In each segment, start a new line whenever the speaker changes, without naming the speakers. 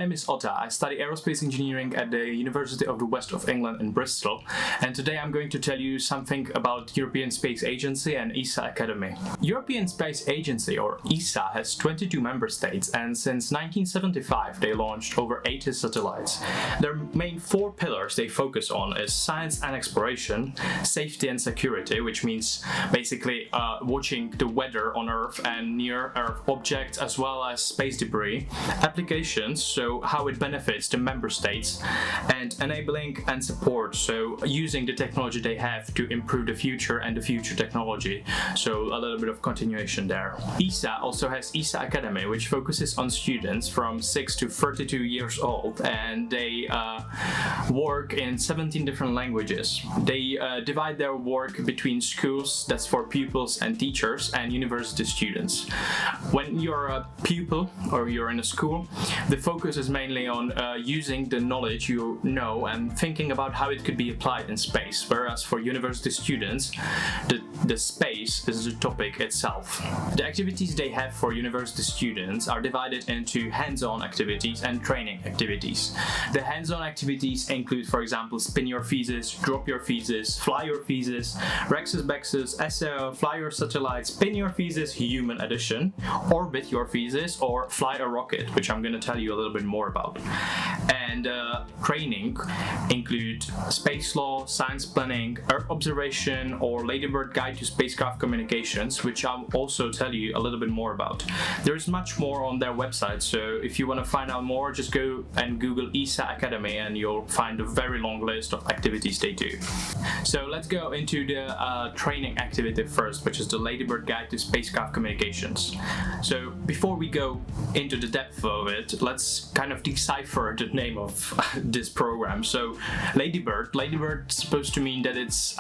name is Otta. I study aerospace engineering at the University of the West of England in Bristol, and today I'm going to tell you something about European Space Agency and ESA Academy. European Space Agency, or ESA, has 22 member states, and since 1975 they launched over 80 satellites. Their main four pillars they focus on is science and exploration, safety and security, which means basically watching the weather on Earth and near Earth objects as well as space debris, applications, so how it benefits the member states, and enabling and support, so using the technology they have to improve the future and the future technology, so a little bit of continuation there. ESA also has ESA Academy, which focuses on students from 6 to 32 years old, and they work in 17 different languages. They divide their work between schools, that's for pupils and teachers, and university students. When you're a pupil or you're in a school, the focus is mainly on using the knowledge you know and thinking about how it could be applied in space, whereas for university students, the space is the topic itself. The activities they have for university students are divided into hands-on activities and training activities. The hands-on activities include, for example, spin your feces, drop your feces, fly your feces, Rexus Bexus, SAO, fly your satellite, spin your feces, human edition, orbit your feces, or fly a rocket, which I'm going to tell you a little bit more about. And training include space law, science planning, Earth observation, or Ladybird Guide to Spacecraft Communications, which I'll also tell you a little bit more about. There's much more on their website, so if you want to find out more, just go and Google ESA Academy and you'll find a very long list of activities they do. So let's go into the training activity first, which is the Ladybird Guide to Spacecraft Communications. So before we go into the depth of it, let's kind of decipher the name of this program. So Ladybird is supposed to mean that it's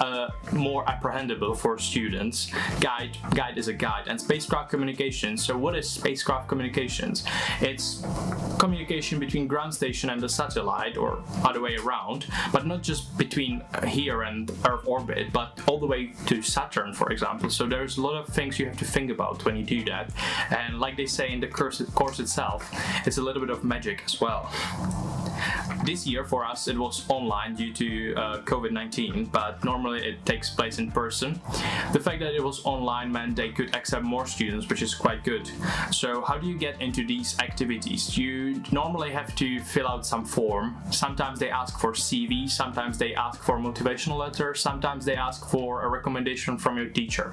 more apprehendable for students. Guide is a guide, and spacecraft communications. So what is spacecraft communications? It's communication between ground station and the satellite, or other way around, but not just between here and Earth orbit, but all the way to Saturn, for example. So there's a lot of things you have to think about when you do that, and like they say in the course itself, it's a little bit of magic as well. This year for us it was online due to COVID-19, but normally it takes place in person. The fact that it was online meant they could accept more students, which is quite good. So how do you get into these activities? You normally have to fill out some form. Sometimes they ask for CV, sometimes they ask for motivational letter, sometimes they ask for a recommendation from your teacher.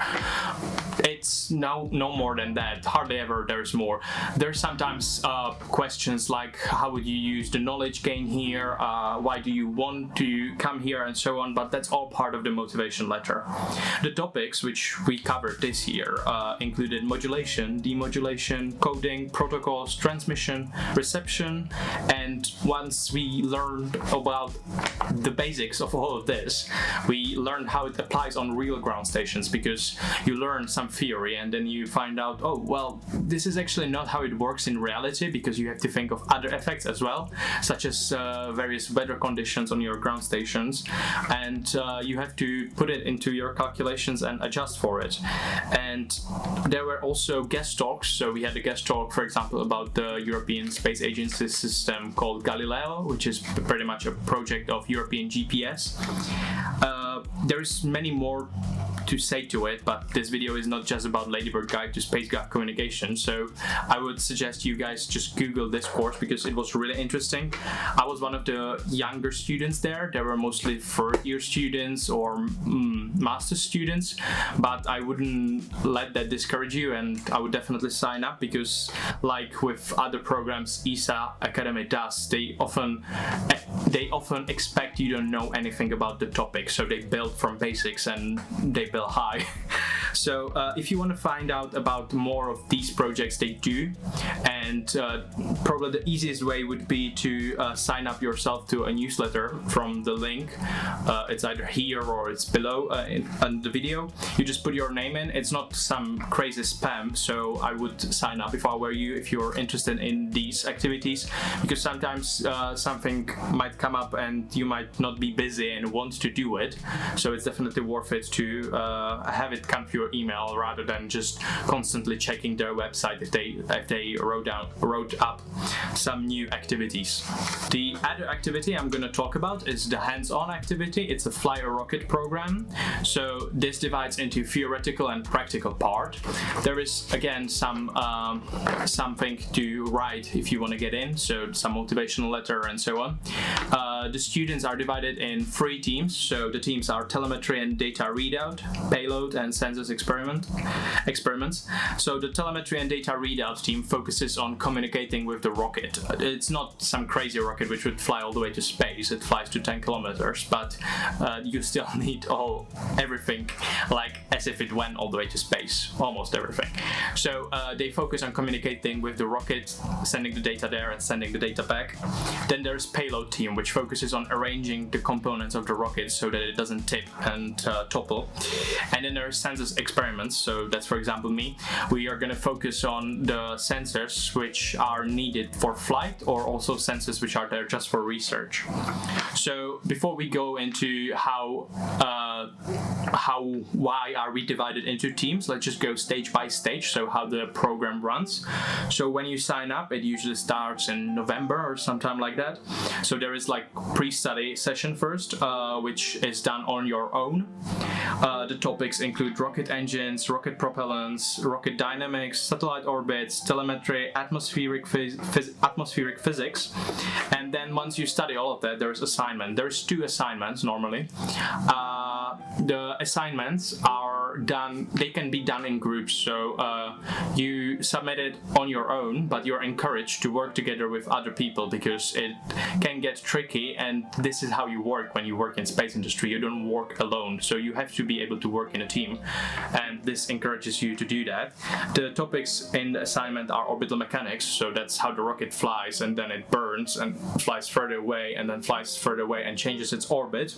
It's no more than that. Hardly ever there's more. There's sometimes questions like how would you use the knowledge gain here, why do you want to come here, and so on, but that's all part of the motivation letter. The topics which we covered this year included modulation, demodulation, coding, protocols, transmission, reception, and once we learned about the basics of all of this, we learned how it applies on real ground stations, because you learn some theory and then you find out, oh well, this is actually not how it works in reality, because you have to think of other effects as well, such as various weather conditions on your ground stations, and you have to put it into your calculations and adjust for it. And there were also guest talks. So we had a guest talk, for example, about the European Space Agency system called Galileo, which is pretty much a project of European GPS. There's many more to say to it, but this video is not just about Ladybird Guide to Spacecraft Communication, so I would suggest you guys just Google this course because it was really interesting. I was one of the younger students there. There were mostly third-year students or master students, but I wouldn't let that discourage you, and I would definitely sign up, because like with other programs ESA Academy does, they often expect you don't know anything about the topic, so they build from basics and they build high. So if you want to find out about more of these projects they do, and probably the easiest way would be to sign up yourself to a newsletter from the link. It's either here or it's below in the video. You just put your name in. It's not some crazy spam, so I would sign up if I were you, if you're interested in these activities, because sometimes something might come up and you might not be busy and want to do it, so it's definitely worth it to have it come to your email rather than just constantly checking their website if they wrote wrote up some new activities. The other activity I'm going to talk about is the hands-on activity. It's a Fly a Rocket program. So this divides into theoretical and practical part. There is again something to write if you want to get in, so some motivational letter and so on. The students are divided in 3 teams. So the teams are telemetry and data readout, payload, and census experiments. So the telemetry and data readout team focuses on communicating with the rocket. It's not some crazy rocket which would fly all the way to space. It flies to 10 kilometers, but you still need everything like as if it went all the way to space, almost everything. So they focus on communicating with the rocket, sending the data there and sending the data back. Then there's payload team, which focuses on arranging the components of the rocket so that it doesn't tip and topple. And then there's census experiments. So that's, for example, me. We are going to focus on the sensors which are needed for flight, or also sensors which are there just for research. So before we go into why are we divided into teams, let's just go stage by stage, so how the program runs. So when you sign up, it usually starts in November or sometime like that. So there is like pre-study session first, which is done on your own. The topics include rocket engines, rocket propellants, rocket dynamics, satellite orbits, telemetry, atmospheric physics. And then once you study all of that, there's assignment. There's 2 assignments normally. The assignments are done, they can be done in groups. So you submit it on your own, but you're encouraged to work together with other people, because it can get tricky, and this is how you work when you work in space industry. You don't work alone, so you have to be able to work in a team, and this encourages you to do that. The topics in the assignment are orbital mechanics, so that's how the rocket flies, and then it burns and flies further away, and then flies further away and changes its orbit.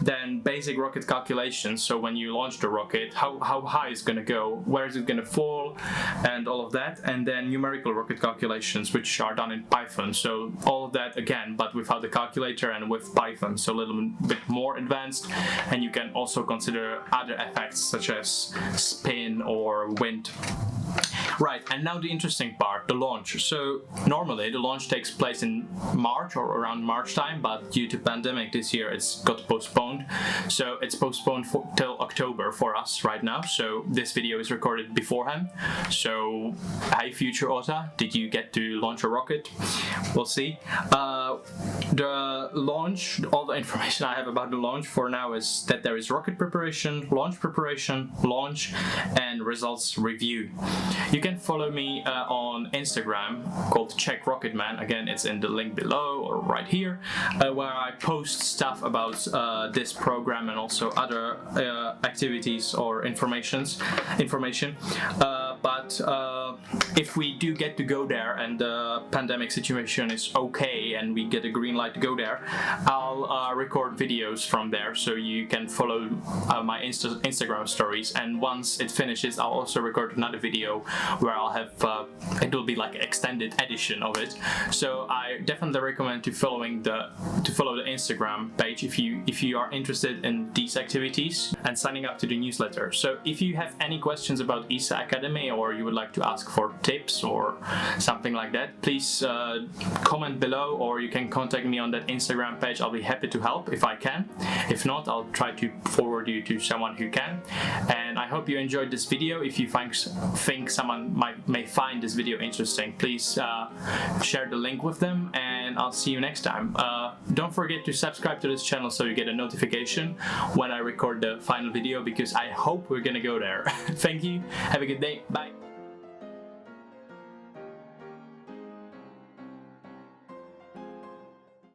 Then basic rocket calculations, so when you launch the rocket, how high it's going to go, where is it going to fall, and all of that. And then numerical rocket calculations, which are done in Python. So all of that again, but without the calculator and with Python, so a little bit more advanced. And you can also consider other effects such as spin or wind. Right, and now the interesting part, the launch. So normally the launch takes place in March or around March time, but due to pandemic this year it's got postponed. So it's postponed till October for us right now. So this video is recorded beforehand. So hi future OTA, did you get to launch a rocket? We'll see. The launch, all the information I have about the launch for now is that there is rocket preparation, launch, and results review. You can follow me on Instagram called Czech Rocketman. Again, it's in the link below or right here, where I post stuff about this program and also other activities or information. But if we do get to go there and the pandemic situation is okay and we get a green light to go there, I'll record videos from there, so you can follow my Instagram stories. And once it finishes, I'll also record another video where I'll have it will be like an extended edition of it. So I definitely recommend to follow the Instagram page if you are interested in these activities and signing up to the newsletter. So if you have any questions about ESA Academy, or you would like to ask for tips or something like that, please comment below, or you can contact me on that Instagram page. I'll be happy to help if I can. If not, I'll try to forward you to someone who can. And I hope you enjoyed this video. If you think someone may find this video interesting, please share the link with them, and I'll see you next time. Don't forget to subscribe to this channel so you get a notification when I record the final video, because I hope we're gonna go there. Thank you, have a good day, bye.